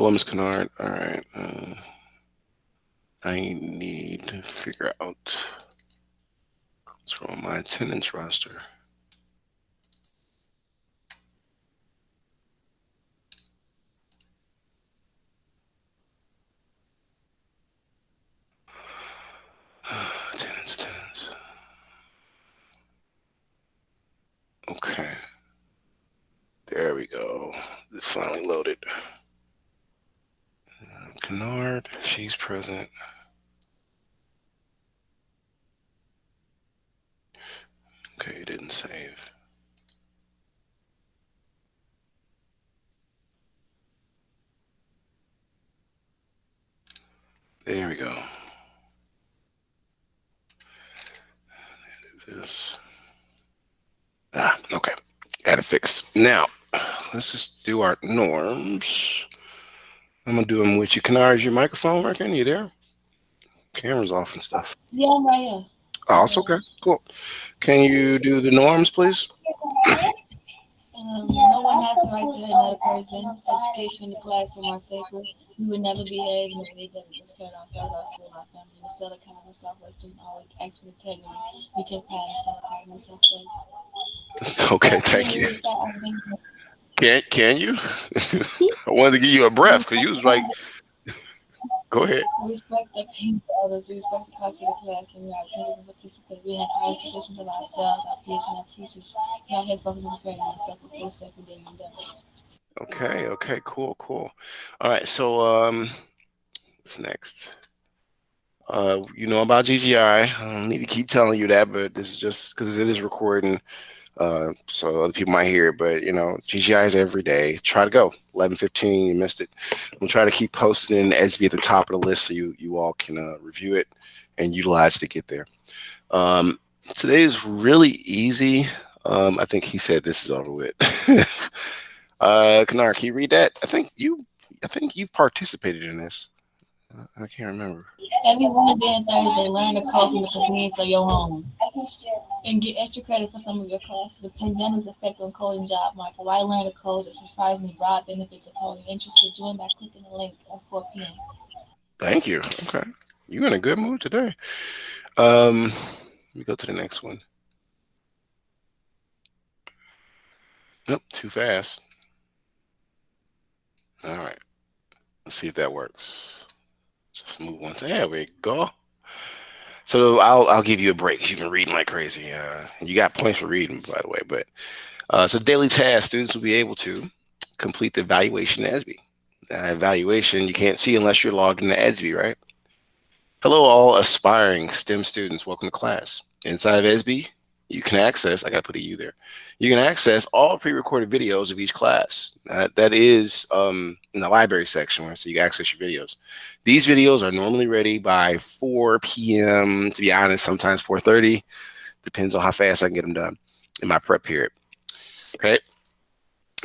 Hello, Miss Kennard. All right. I need to figure out what's wrong with my attendance roster. Attendance. Okay. There we go. It finally loaded. Kennard, she's present. Okay, it didn't save. There we go. This. Okay. Got it fixed. Now, let's just do our norms. I'm gonna do them with you. Kennard, is your microphone working? You there? Camera's off and stuff. Yeah, I'm right here. Oh, it's okay. Cool. Can you do the norms, please? No one has the right to hurt another person. Education in the classroom are sacred. We would never behave in a way that was carried on throughout our school, our family. In the cell account of Southwest student always acts with integrity. We take pride in celebrating Southwest. Okay, Can thank you you. read that? I think Can you? I wanted to give you a breath because you was like, go ahead. respect the pain of others. We respect the culture of the class, and we are attentive and participate. We have high positions of ourselves, our peers, and our teachers. We are here focused on preparing ourselves for post-secondary endeavors. Okay, cool. All right, so what's next? You know about GGI. I don't need to keep telling you that, but this is just because it is recording, so other people might hear it. But you know, GGI is every day. Try to go 11:15. You missed it. I'm gonna try to keep posting SB at the top of the list so you all can review it and utilize to get there. Um, Today is really easy. I think he said this is over with. Kanar, can you read that? I think you've participated in this. I can't remember. Every Wednesday and Thursday, learn to code from the convenience of your home and get extra credit for some of your classes. The pandemic's effect on coding job market. Why learn to code? The surprisingly broad benefits of coding. Interested? Join by clicking the link at 4 p.m. Thank you. Okay, you in a good mood today. Let me go to the next one. Nope, too fast. All right, let's see if that works. Just move on. There we go. So I'll give you a break. You've been reading like crazy. And you got points for reading, by the way. But so daily tasks, students will be able to complete the evaluation in ESB. Evaluation you can't see unless you're logged into ESB, right? Hello, all aspiring STEM students. Welcome to class. Inside of ESB, you can access, I got to put a U there. You can access all pre-recorded videos of each class. That is in the library section, so you can access your videos. These videos are normally ready by 4 p.m. To be honest, sometimes 4:30. Depends on how fast I can get them done in my prep period. Okay.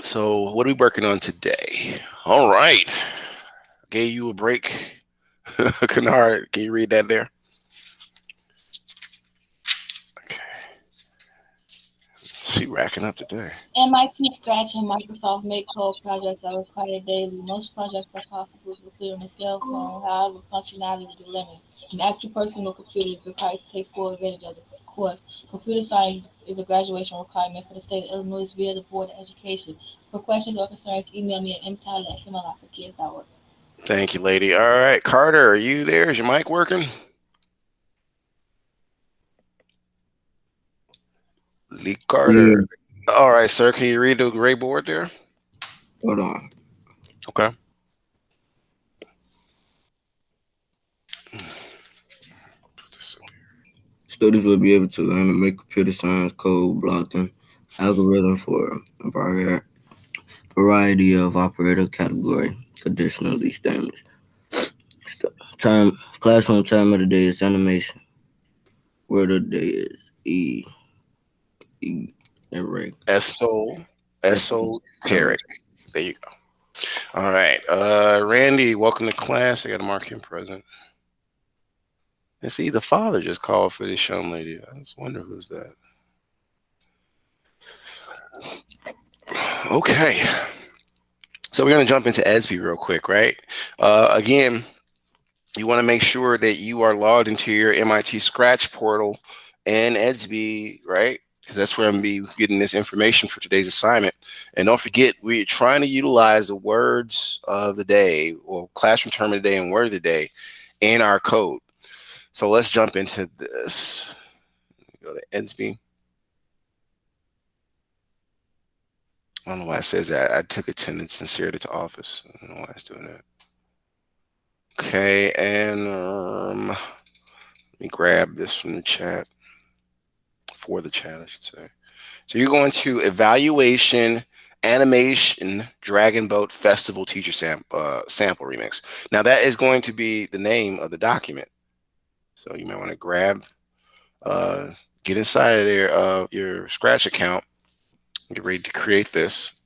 So what are we working on today? All right. Gave you a break. Kennard, can you read that there? Okay. She racking up today. MIT Scratch and Microsoft Make Code projects are required daily. Most projects are possible to complete on a cell phone. However, functionality is limited. An extra personal computer is required to take full advantage of the course. Computer science is a graduation requirement for the state of Illinois via the Board of Education. For questions or concerns, email me at mtyler@fmliforkids.org. Thank you, lady. All right, Carter, are you there? Is your mic working? Lee Yeah, Carter. All right, sir. Can you read the gray board there? hold on. Okay. Students will be able to learn to make computer science code blocking algorithm for a variety of operator category conditionally statements. Time classroom time of the day is animation. Word of the day is erect. Esoteric. There you go. All right. Randy, welcome to class. I got to mark him present. And see, the father just called for this young lady. I just wonder who's that. Okay. So we're going to jump into ESB real quick, right? Again, you want to make sure that you are logged into your MIT Scratch portal and EDSB, right? Because that's where I'm going to be getting this information for today's assignment. And don't forget, we're trying to utilize the words of the day or classroom term of the day and word of the day in our code. So let's jump into this. Go to EDSB. I don't know why it says that. I took attendance and shared it to office. I don't know why it's doing that. Okay, and let me grab this from the chat, for the chat, I should say. So you're going to evaluation, animation, Dragon Boat Festival Teacher sample remix. Now that is going to be the name of the document. So you might want to grab, get inside of there, your Scratch account, get ready to create this.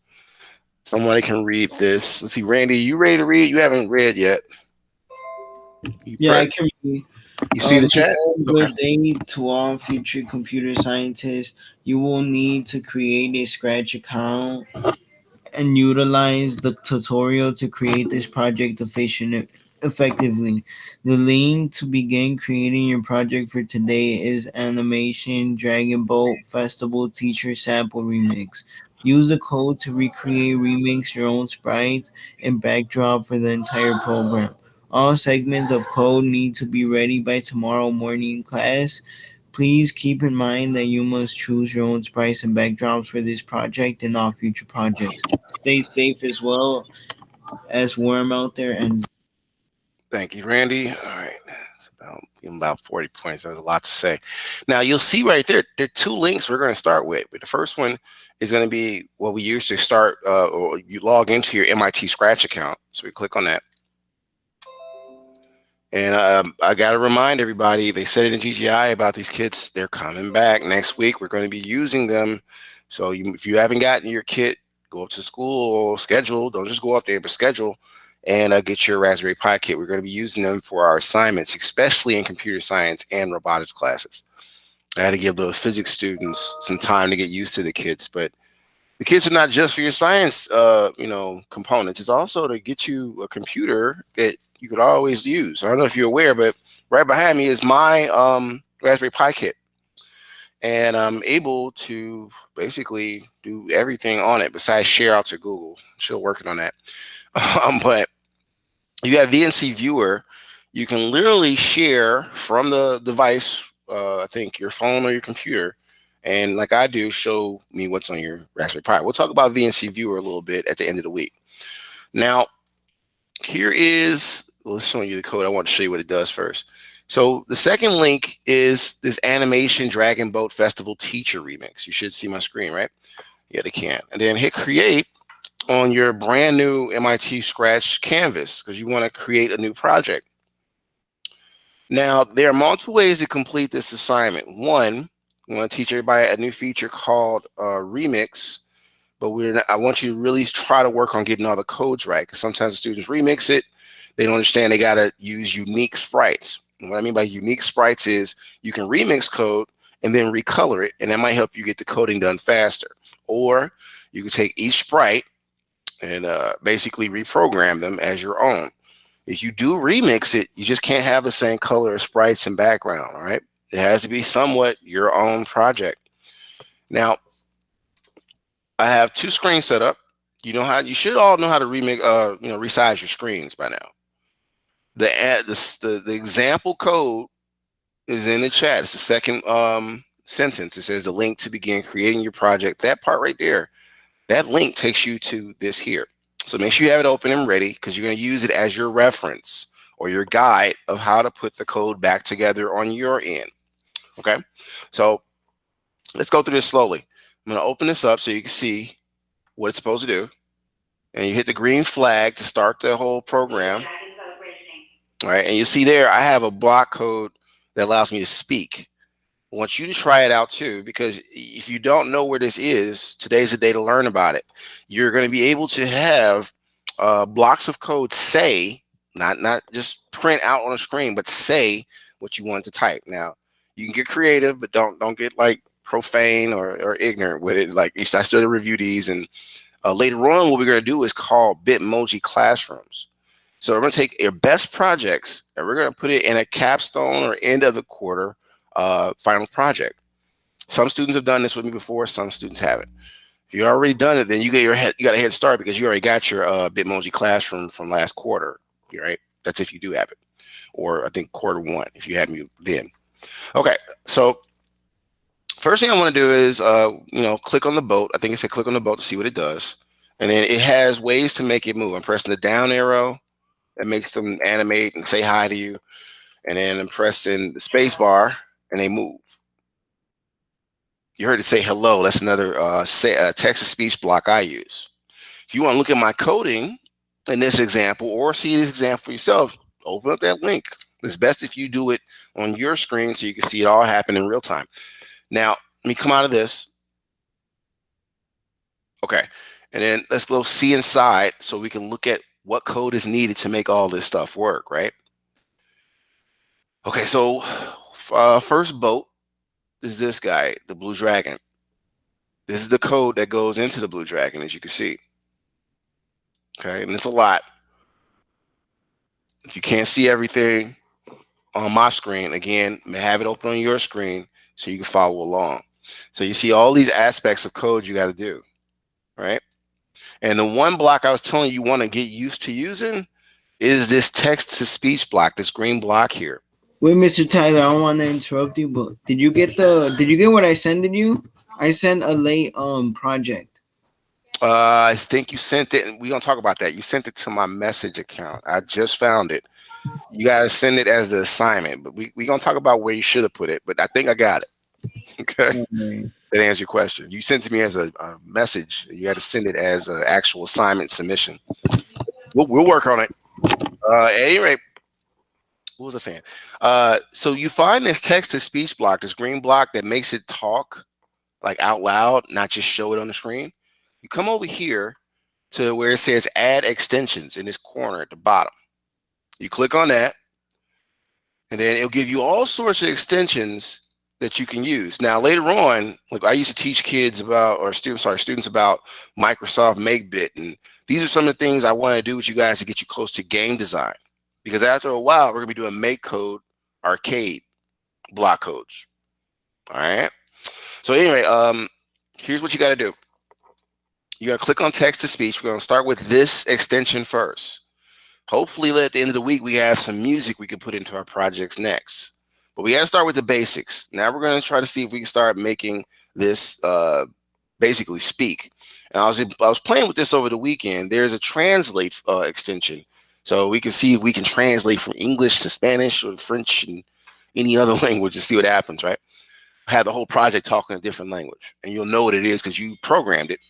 Somebody can read this. Let's see, Randy, you ready to read? You haven't read yet. Yeah, I can read. You see the chat? Okay. Good day to all future computer scientists. You will need to create a Scratch account and utilize the tutorial to create this project effectively. The link to begin creating your project for today is Animation Dragon Boat Festival Teacher Sample Remix. Use the code to recreate, remix your own sprites and backdrop for the entire program. All segments of code need to be ready by tomorrow morning class. Please keep in mind that you must choose your own sprites and backdrops for this project and all future projects. Stay safe as well as warm out there and Thank you, Randy. All right. It's about 40 points. There's a lot to say. Now, you'll see right there, there are two links we're going to start with. But the first one is going to be what we use to start, or you log into your MIT Scratch account. So we click on that. And I got to remind everybody, they said it in GGI about these kits. They're coming back next week. We're going to be using them. So if you haven't gotten your kit, go up to school, schedule. Don't just go up there, but schedule and get your Raspberry Pi kit. We're going to be using them for our assignments, especially in computer science and robotics classes. I had to give the physics students some time to get used to the kits, but the kits are not just for your science, components. It's also to get you a computer that you could always use. I don't know if you're aware, but right behind me is my Raspberry Pi kit. And I'm able to basically do everything on it besides share out to Google. I'm still working on that. But you have VNC Viewer. You can literally share from the device, I think your phone or your computer, and like I do, show me what's on your Raspberry Pi. We'll talk about VNC Viewer a little bit at the end of the week. Now, here is, well, showing you the code. I want to show you what it does first. So the second link is this Animation Dragon Boat Festival Teacher Remix. You should see my screen, right? Yeah, they can. And then hit Create on your brand new MIT Scratch canvas because you want to create a new project. Now, there are multiple ways to complete this assignment. One, I want to teach everybody a new feature called Remix, but I want you to really try to work on getting all the codes right because sometimes the students remix it. They don't understand they got to use unique sprites. And what I mean by unique sprites is you can remix code and then recolor it, and that might help you get the coding done faster. Or you can take each sprite and basically reprogram them as your own. If you do remix it, you just can't have the same color of sprites and background, all right? It has to be somewhat your own project. Now, I have two screens set up. You should all know how to remix, resize your screens by now. The example code is in the chat. It's the second sentence. It says the link to begin creating your project. That part right there, that link takes you to this here. So make sure you have it open and ready because you're going to use it as your reference or your guide of how to put the code back together on your end. Okay, so let's go through this slowly. I'm going to open this up so you can see what it's supposed to do. And you hit the green flag to start the whole program. All right, and you see there, I have a block code that allows me to speak. I want you to try it out too, because if you don't know where this is, today's the day to learn about it. You're going to be able to have blocks of code say, not just print out on a screen, but say what you want to type. Now, you can get creative, but don't get like profane or ignorant with it. Like I still review these, and Later on, what we're going to do is call Bitmoji classrooms. So we're going to take your best projects and we're going to put it in a capstone or end of the quarter final project. Some students have done this with me before. Some students haven't. If you already done it, then you got a head start because you already got your Bitmoji classroom from last quarter. Right? That's if you do have it, or I think quarter one if you had me then. Okay, so first thing I want to do is click on the boat. I think it said click on the boat to see what it does, and then it has ways to make it move. I'm pressing the down arrow that makes them animate and say hi to you, and then I'm pressing the space bar and they move. You heard it say hello. That's another text to speech block I use. If you want to look at my coding in this example or see this example for yourself, open up that link. It's best if you do it on your screen so you can see it all happen in real time. Now, let me come out of this. Okay. And then let's go see inside so we can look at what code is needed to make all this stuff work, right? Okay, so first boat is this guy, the Blue Dragon. This is the code that goes into the Blue Dragon, as you can see. Okay, and it's a lot. If you can't see everything on my screen, again, have it open on your screen so you can follow along. So you see all these aspects of code you got to do, right? And the one block I was telling you want to get used to using is this text to speech block, this green block here. Wait, Mr. Tyler, I don't want to interrupt you, but did you get what I sent you? I sent a late project. I think you sent it, and we're gonna talk about that. You sent it to my message account. I just found it. You gotta send it as the assignment, but we're gonna talk about where you should have put it. But I think I got it. Okay, that answers your question. You sent it to me as a message. You got to send it as an actual assignment submission. We'll work on it. At any rate, what was I saying? So you find this text to speech block, this green block that makes it talk like out loud, not just show it on the screen. You come over here to where it says add extensions in this corner at the bottom. You click on that, and then it'll give you all sorts of extensions that you can use. Now, later on, like I used to teach kids about, or students about Microsoft MakeBit, and these are some of the things I want to do with you guys to get you close to game design. Because after a while, we're gonna be doing make code arcade block codes. All right. So anyway, here's what you got to do. You got to click on text to speech. We're going to start with this extension first. Hopefully, at the end of the week, we have some music we can put into our projects next. But we got to start with the basics. Now we're going to try to see if we can start making this basically speak. And I was playing with this over the weekend. There's a translate extension, so we can see if we can translate from English to Spanish or French and any other language and see what happens. Right? Have the whole project talking a different language, and you'll know what it is because you programmed it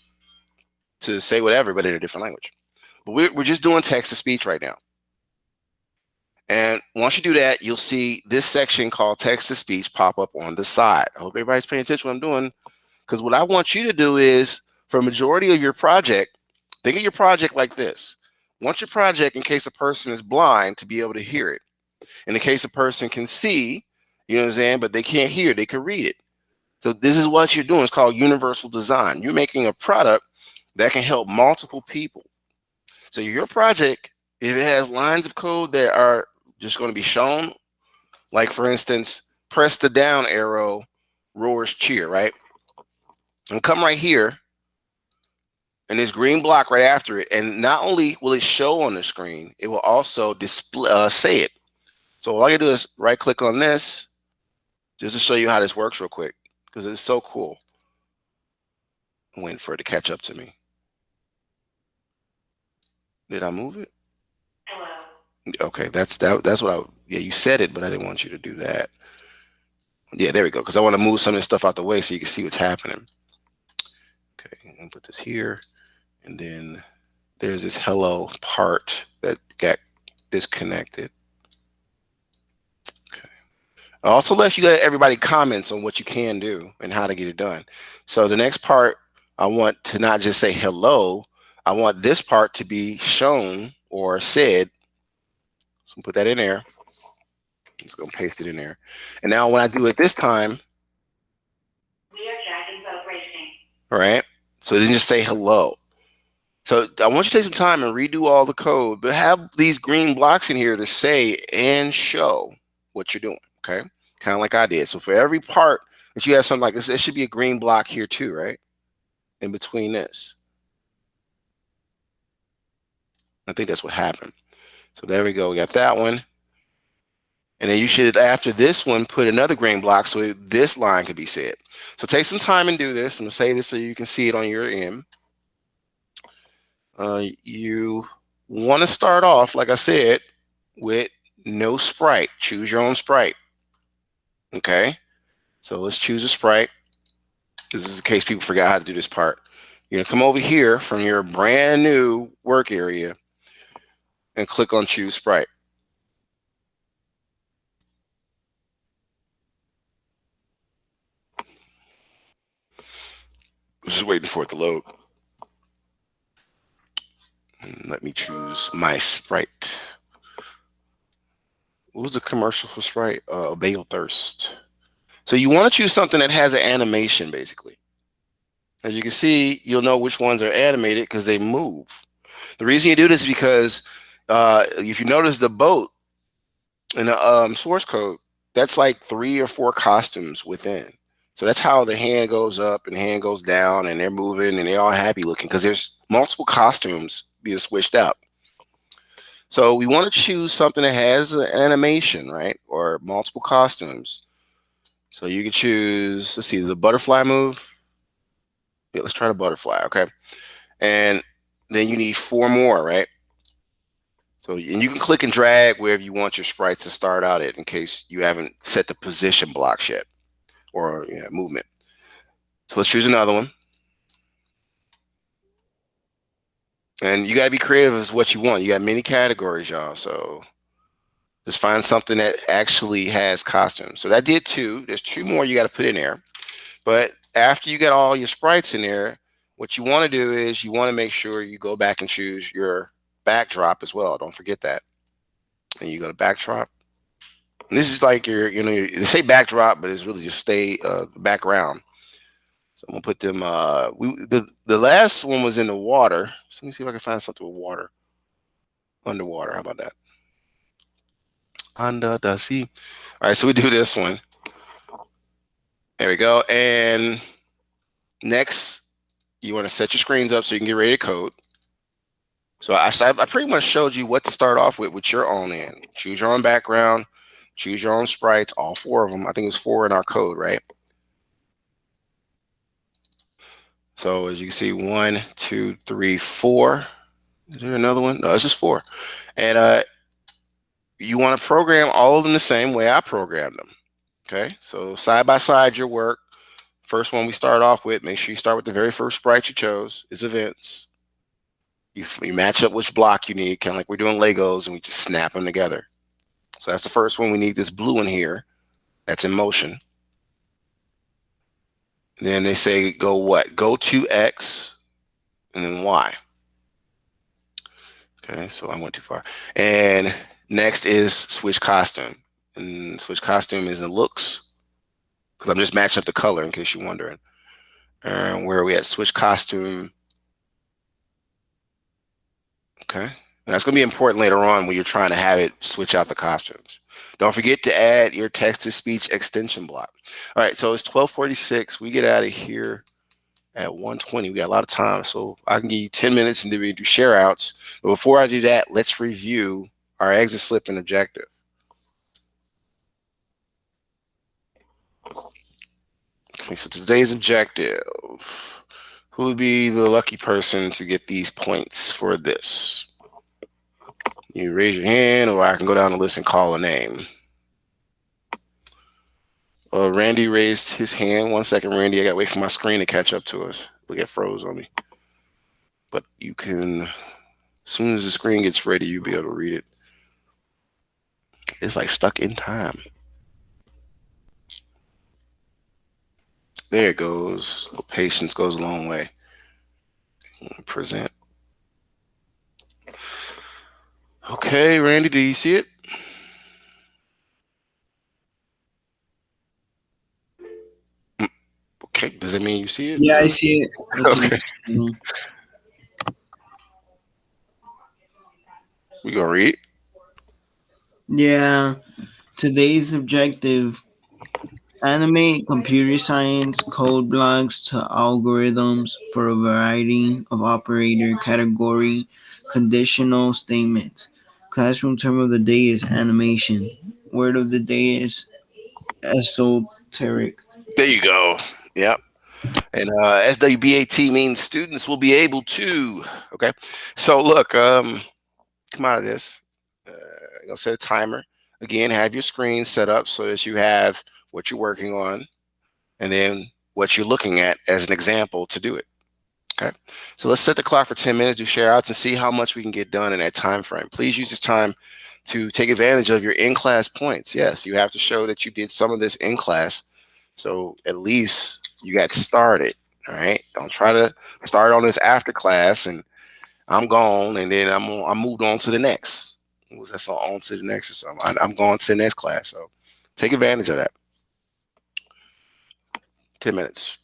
to say whatever, but in a different language. But we're just doing text to speech right now. And once you do that, you'll see this section called text to speech pop up on the side. I hope everybody's paying attention to what I'm doing, because what I want you to do is, for a majority of your project, think of your project like this. Want your project, in case a person is blind, to be able to hear it. In the case a person can see, you know what I'm saying, but they can't hear, they can read it. So this is what you're doing. It's called universal design. You're making a product that can help multiple people. So your project, if it has lines of code that are just going to be shown, like for instance, press the down arrow, roars cheer, right? And come right here, and this green block right after it. And not only will it show on the screen, it will also display, say it. So all I can do is right click on this, just to show you how this works real quick, because it's so cool. I'm waiting for it to catch up to me. Did I move it? Okay, that's what you said it, but I didn't want you to do that. Yeah, there we go, because I want to move some of this stuff out the way so you can see what's happening. Okay, I'm gonna put this here, and then there's this hello part that got disconnected. Okay. I also left you everybody comments on what you can do and how to get it done. So the next part, I want to not just say hello, I want this part to be shown or said. So put that in there. I'm just gonna paste it in there. And now when I do it this time, we are Jack and celebrating. All right. So it didn't just say hello. So I want you to take some time and redo all the code, but have these green blocks in here to say and show what you're doing. Okay. Kind of like I did. So for every part that you have something like this, there should be a green block here too, right? In between this. I think that's what happened. So there we go. We got that one. And then you should, after this one, put another green block so this line could be said. So take some time and do this. I'm going to save this so you can see it on your end. You want to start off, like I said, with no sprite. Choose your own sprite. Okay. So let's choose a sprite. This is in case people forgot how to do this part. You're going to come over here from your brand new work area and click on choose sprite. Just waiting for it to load. And let me choose my sprite. What was the commercial for Sprite? Obey Your Thirst. So you want to choose something that has an animation, basically. As you can see, you'll know which ones are animated because they move. The reason you do this is because if you notice the boat in the source code, that's like 3 or 4 costumes within. So that's how the hand goes up and the hand goes down and they're moving and they're all happy looking because there's multiple costumes being switched out. So we want to choose something that has an animation, right? Or multiple costumes. So you can choose, let's see, the butterfly move. Yeah, let's try the butterfly, okay? And then you need 4 more, right? So, and you can click and drag wherever you want your sprites to start out at in case you haven't set the position blocks yet or movement. So let's choose another one. And you got to be creative as what you want. You got many categories, y'all. So just find something that actually has costumes. So that did 2. There's 2 more you got to put in there. But after you get all your sprites in there, what you want to do is you want to make sure you go back and choose your backdrop as well. Don't forget that. And you go to backdrop. And this is like your, they say backdrop, but it's really just stay background. So I'm gonna put them. The last one was in the water. So let me see if I can find something with water. Underwater. How about that? Under the sea. All right. So we do this one. There we go. And next, you want to set your screens up so you can get ready to code. So I pretty much showed you what to start off with your own end. Choose your own background, choose your own sprites, all 4 of them. I think it's 4 in our code, right? So as you can see, 1, 2, 3, 4. Is there another one? No, it's just 4. And you want to program all of them the same way I programmed them. Okay, so side by side your work. First one we start off with, make sure you start with the very first sprite you chose, is events. You match up which block you need, kind of like we're doing Legos, and we just snap them together. So that's the first one. We need this blue in here. That's in motion. And then they say go what? Go to X and then Y. Okay, so I went too far. And next is switch costume. And switch costume is in looks, because I'm just matching up the color in case you're wondering. And where are we at? Switch costume. Okay. And that's going to be important later on when you're trying to have it switch out the costumes. Don't forget to add your text-to-speech extension block. All right, so it's 12:46. We get out of here at 1:20. We got a lot of time, so I can give you 10 minutes and then we do share outs. But before I do that, let's review our exit slip and objective. Okay, so today's objective. Who would be the lucky person to get these points for this? You raise your hand, or I can go down the list and call a name. Randy raised his hand. 1 second, Randy. I got to wait for my screen to catch up to us. Look, it froze on me. But you can, as soon as the screen gets ready, you'll be able to read it. It's like stuck in time. There it goes. Patience goes a long way. Present. Okay, Randy, do you see it? Okay, does that mean you see it? Yeah, I see it. Okay. We gonna read. Yeah, today's objective: animate computer science code blocks to algorithms for a variety of operator category conditional statements. Classroom term of the day is animation. Word of the day is esoteric. There you go. Yep. And SWBAT means students will be able to. Okay. So look, come out of this. I'm gonna set a timer. Again, have your screen set up so that you have what you're working on and then what you're looking at as an example to do it. Okay. So let's set the clock for 10 minutes, do share outs, and see how much we can get done in that time frame. Please use this time to take advantage of your in-class points. Yes, you have to show that you did some of this in class. So at least you got started. All right. Don't try to start on this after class and I'm gone and then I'm moved on to the next. What was that song? On to the next or something. I'm going to the next class. So take advantage of that. 10 minutes.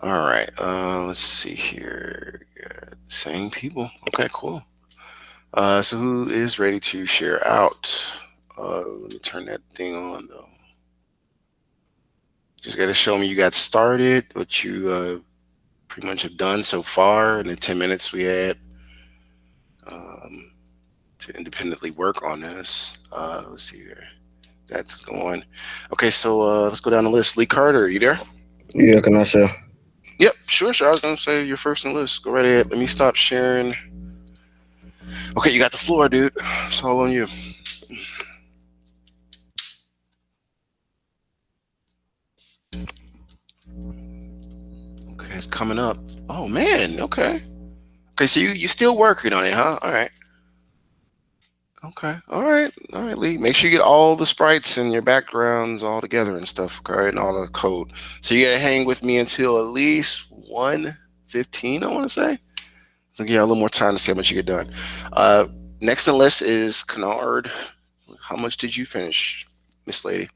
All right. Let's see here. Same people. Okay, cool. So who is ready to share out? Let me turn that thing on though. Just got to show me you got started, what you pretty much have done so far in the 10 minutes we had um, to independently work on this. Let's see here. That's going. Okay, so let's go down the list. Lee Carter, are you there? Yeah, can I share? Yep, sure, sure. I was going to say you're first on the list. Go right ahead. Let me stop sharing. Okay, you got the floor, dude. It's all on you. Okay, it's coming up. Oh, man. Okay. Okay, so you still working on it, huh? All right. Okay. All right. All right, Lee. Make sure you get all the sprites and your backgrounds all together and stuff, okay, and all the code. So you gotta hang with me until at least 1:15, I want to say. So give you a little more time to see how much you get done. Uh, Next on the list is Kennard. How much did you finish, Miss Lady?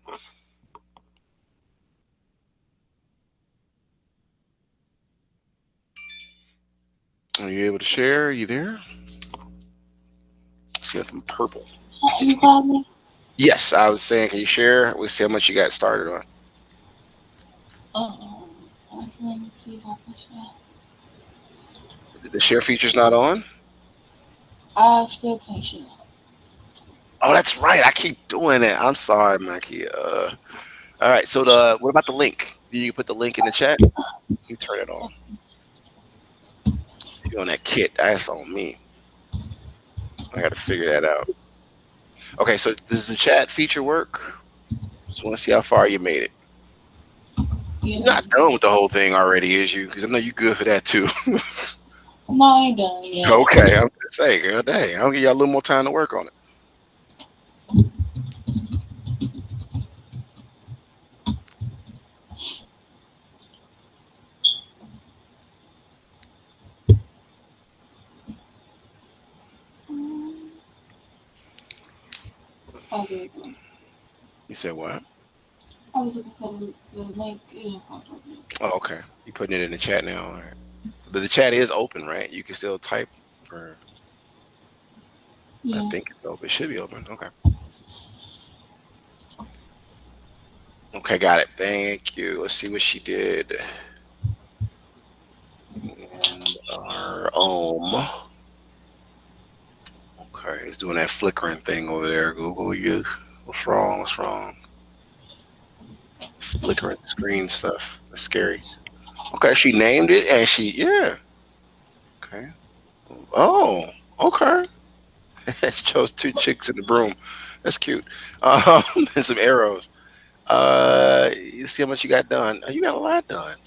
Are you able to share? Are you there? See nothing purple. You called me? Yes, I was saying, can you share? We'll see how much you got started on. Let me see if I can share. The share feature's not on. I still can't share. Oh, that's right. I keep doing it. I'm sorry, Mackie. All right. So the what about the link? You put the link in the chat. You turn it on. You on that kit? That's on me. I got to figure that out. Okay. So does the chat feature work? Just want to see how far you made it. You're Yeah. not done with the whole thing already, is you? Because I know you're good for that too. No, I ain't done yet. Okay. I'm just saying, girl, dang, I'll give you a little more time to work on it. Oh, there you go. You said what? I was looking for the link in front of me. Oh, okay. You putting it in the chat now. All right. But the chat is open, right? You can still type. Or I Yeah. think it's open. It should be open. Okay. Okay, got it. Thank you. Let's see what she did. And our okay, it's doing that flickering thing over there. Google, you. What's wrong? What's wrong? Flickering screen stuff. That's scary. Okay, she named it and she, yeah. Okay. Oh, okay. She chose two chicks in the broom. That's cute. And some arrows. You see how much you got done? Oh, you got a lot done.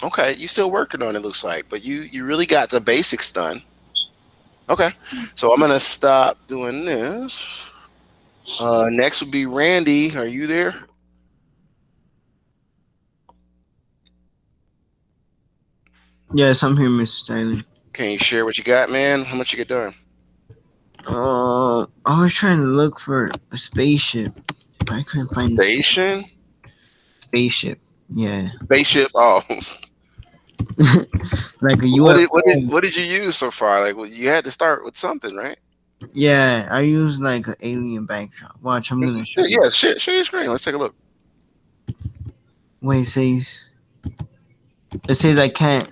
Okay, you still working on it, looks like, but you really got the basics done. Okay, so I'm gonna stop doing this. Next would be Randy. Are you there? Yes, I'm here, Mr. Tyler. Can you share what you got, man? How much you get done? I was trying to look for a spaceship. I couldn't find a Station? spaceship. Yeah. Spaceship? Oh, Like a what did what did UFO. what did you use so far? Like, well, you had to start with something, right? Yeah, I use like an alien backdrop. Watch, I'm gonna show Yeah, you. yeah. Share your screen. Let's take a look. Wait, it says I can't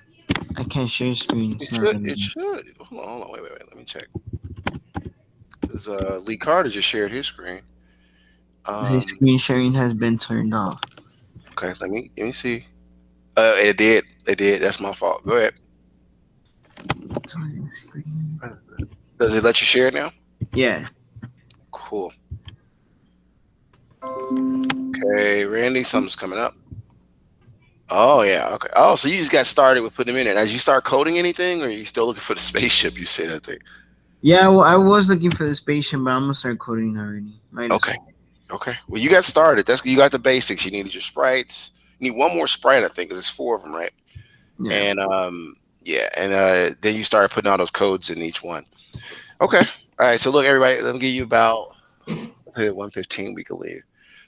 share screen. It It's not should. letting It me. should. Hold on. Wait. Let me check. Because Lee Carter just shared his screen. It says Um. screen sharing has been turned off. Okay. Let me see. It did. It did. That's my fault. Go ahead. Sorry, screen. Does it let you share it now? Yeah. Cool. Okay, Randy, something's coming up. Oh yeah. Okay. Oh, so you just got started with putting them in it. As you start coding anything, or are you still looking for the spaceship? You said I think. Yeah, well, I was looking for the spaceship, but I'm gonna start coding already. Might as Okay. well. Okay. Well, you got started. That's you got the basics. You needed your sprites. You need one more sprite, I think, because it's four of them, right? Yeah. And yeah, and then you started putting all those codes in each one. Okay. All right. So look, everybody, let me give you about 1:15. We can leave.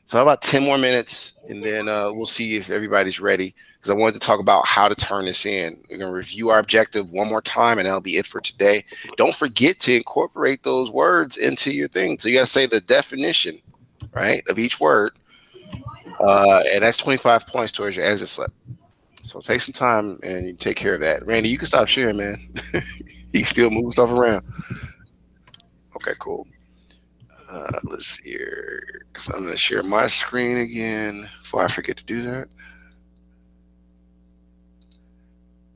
So how about 10 more minutes, and then we'll see if everybody's ready. Because I wanted to talk about how to turn this in. We're gonna review our objective one more time, and that'll be it for today. Don't forget to incorporate those words into your thing. So you gotta say the definition, right, of each word, and that's 25 points towards your exit slip. So take some time and you take care of that. Randy, you can stop sharing, man. He still moves stuff around. Okay, cool. Let's see here. Because I'm going to share my screen again before I forget to do that.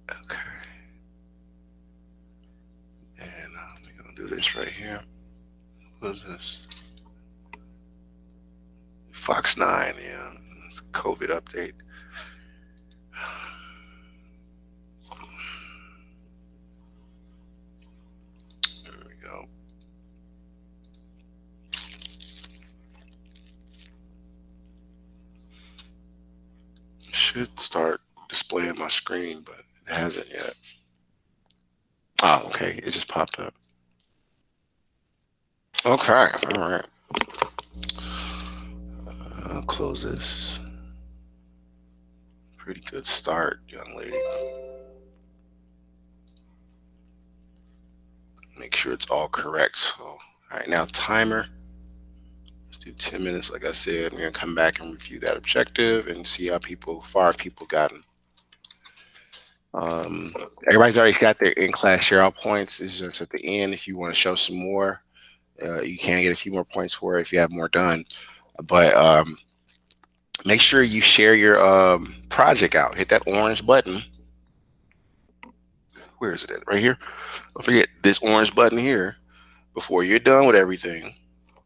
Okay. And we're going to do this right here. What is this? Fox 9, yeah. It's a COVID update. There we go. Should start displaying my screen, but it hasn't yet. Oh, okay. It just popped up. Okay. All right. I'll close this. Pretty good start, young lady. Make sure it's all correct. So, all right, now timer. Let's do 10 minutes. Like I said, we're gonna come back and review that objective and see how far people gotten. Um, Everybody's already got their in-class share out points. It's just at the end. If you want to show some more, you can get a few more points for it if you have more done. But make sure you share your project out. Hit that orange button. Where is it at? Right here. Don't forget this orange button here before you're done with everything.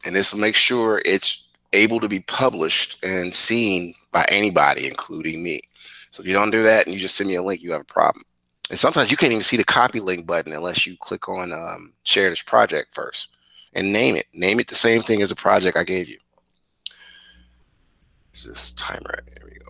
And this will make sure it's able to be published and seen by anybody, including me. So if you don't do that and you just send me a link, you have a problem. And sometimes you can't even see the copy link button unless you click on share this project first and name it. Name it the same thing as the project I gave you. Is this timer? There we go.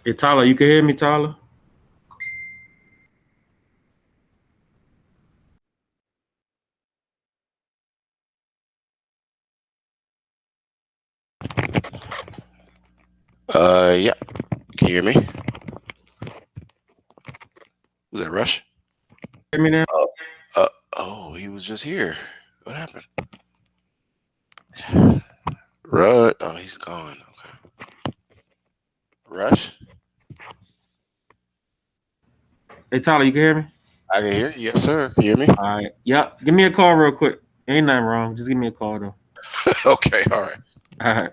Hey Tyler, you can hear me, Tyler? Yeah. Can you hear me? Was that Rush? Hear me now? Uh, oh, he was just here. What happened? Rush. Oh, he's gone. Okay. Rush. Hey Tyler, you can hear me? I can hear you. Yes, sir. Can you hear me? All right. Yep. Give me a call real quick. Ain't nothing wrong. Just give me a call though. Okay. All right. All right.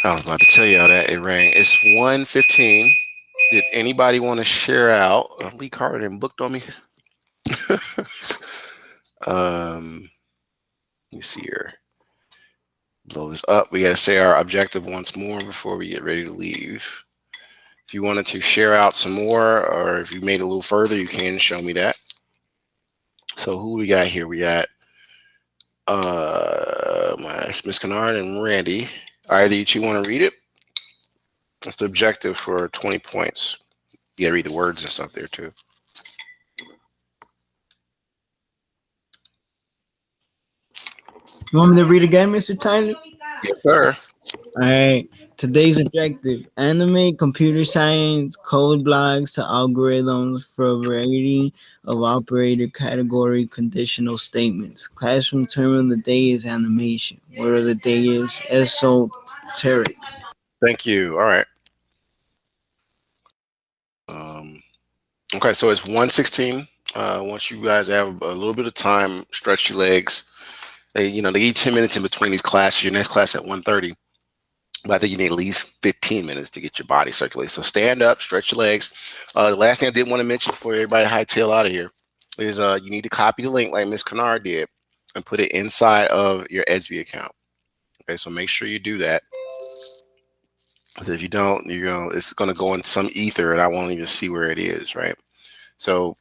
I was about to tell y'all that it rang. It's 1:15. Did anybody want to share out? Lee Carter done booked on me. Let me see here. Blow this up. We got to say our objective once more before we get ready to leave. If you wanted to share out some more, or if you made it a little further, you can show me that. So who we got here? We got Miss Kennard and Randy. Either you two want to read it? That's the objective for 20 points. You gotta read the words and stuff there too. You want me to read again, Mr. Tyler? Yes, sir. All right. Today's objective: animate computer science code blocks to algorithms for a variety of operator category conditional statements. Classroom term of the day is animation. Word of the day is esoteric. Thank you. All right. Um, okay, so it's 1:16. Once you guys have a little bit of time, stretch your legs. They give you 10 minutes in between these classes. Your next class at 1:30. But I think you need at least 15 minutes to get your body circulated. So stand up, stretch your legs. The last thing I did want to mention before everybody hightail out of here is you need to copy the link like Miss Kennard did and put it inside of your ESV account. Okay, so make sure you do that. Because if you don't, it's gonna go in some ether and I won't even see where it is, right? So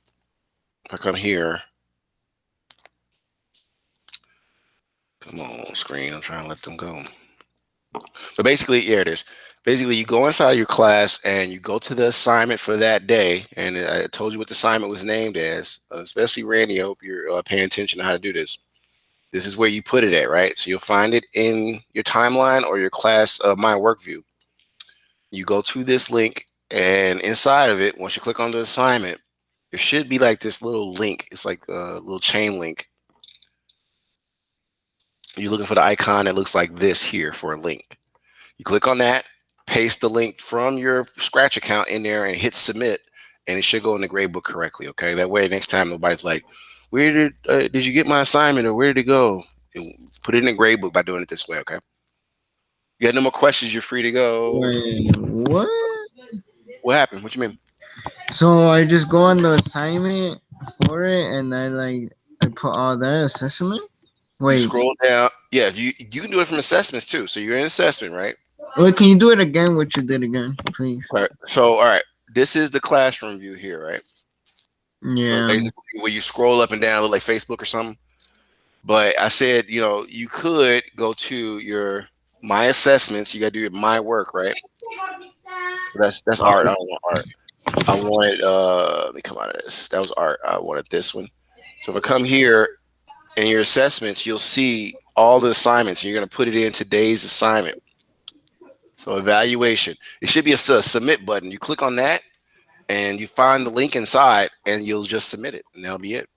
if I come here, come on, screen, I'm trying to let them go. But basically, yeah, it is. Basically, you go inside your class and you go to the assignment for that day. And I told you what the assignment was named as, especially Randy. I hope you're paying attention to how to do this. This is where you put it at, right? So you'll find it in your timeline or your class My Work View. You go to this link, and inside of it, once you click on the assignment, there should be like this little link. It's like a little chain link. You're looking for the icon that looks like this here for a link. You click on that, paste the link from your Scratch account in there and hit submit, and it should go in the gradebook correctly. Okay, that way next time nobody's like, "Where did you get my assignment or where did it go?" And put it in the gradebook by doing it this way. Okay. You got no more questions? You're free to go. Wait, what? What happened? What you mean? So I just go on the assignment for it, and I put all that assessment. You Wait, scroll down. Yeah, if you can do it from assessments too. So you're in assessment, right? wait, can you do it again? What you did again, please? All right. So all right, this is the classroom view here, right? So Yeah. basically, where you scroll up and down, look like Facebook or something. But I said, you could go to your my assessments. You got to do your my work, right? That's art. I don't want art. I wanted let me come out of this. That was art. I wanted this one. So if I come here in your assessments, you'll see all the assignments. And you're gonna put it in today's assignment. So evaluation. It should be a submit button. You click on that and you find the link inside and you'll just submit it. And that'll be it.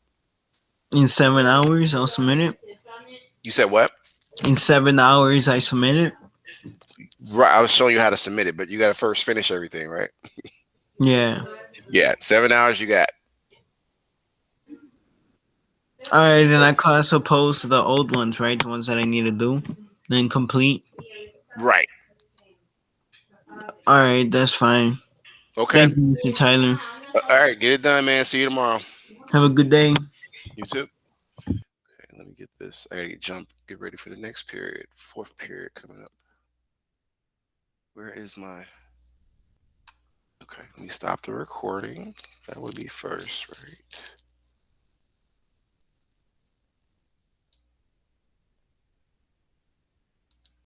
In 7 hours, I'll submit it. You said what? In 7 hours, I submit it. Right. I was showing you how to submit it, but you gotta first finish everything, right? Yeah. Yeah, 7 hours you got. All right, then I can also post the old ones, right? The ones that I need to do, then complete. Right. All right, that's fine. Okay. Thank you, Mr. Tyler. All right, get it done, man. See you tomorrow. Have a good day. You too. Okay, let me get this. I gotta get ready for the next period. Fourth period coming up. Where is my okay, let me stop the recording. That would be first, right?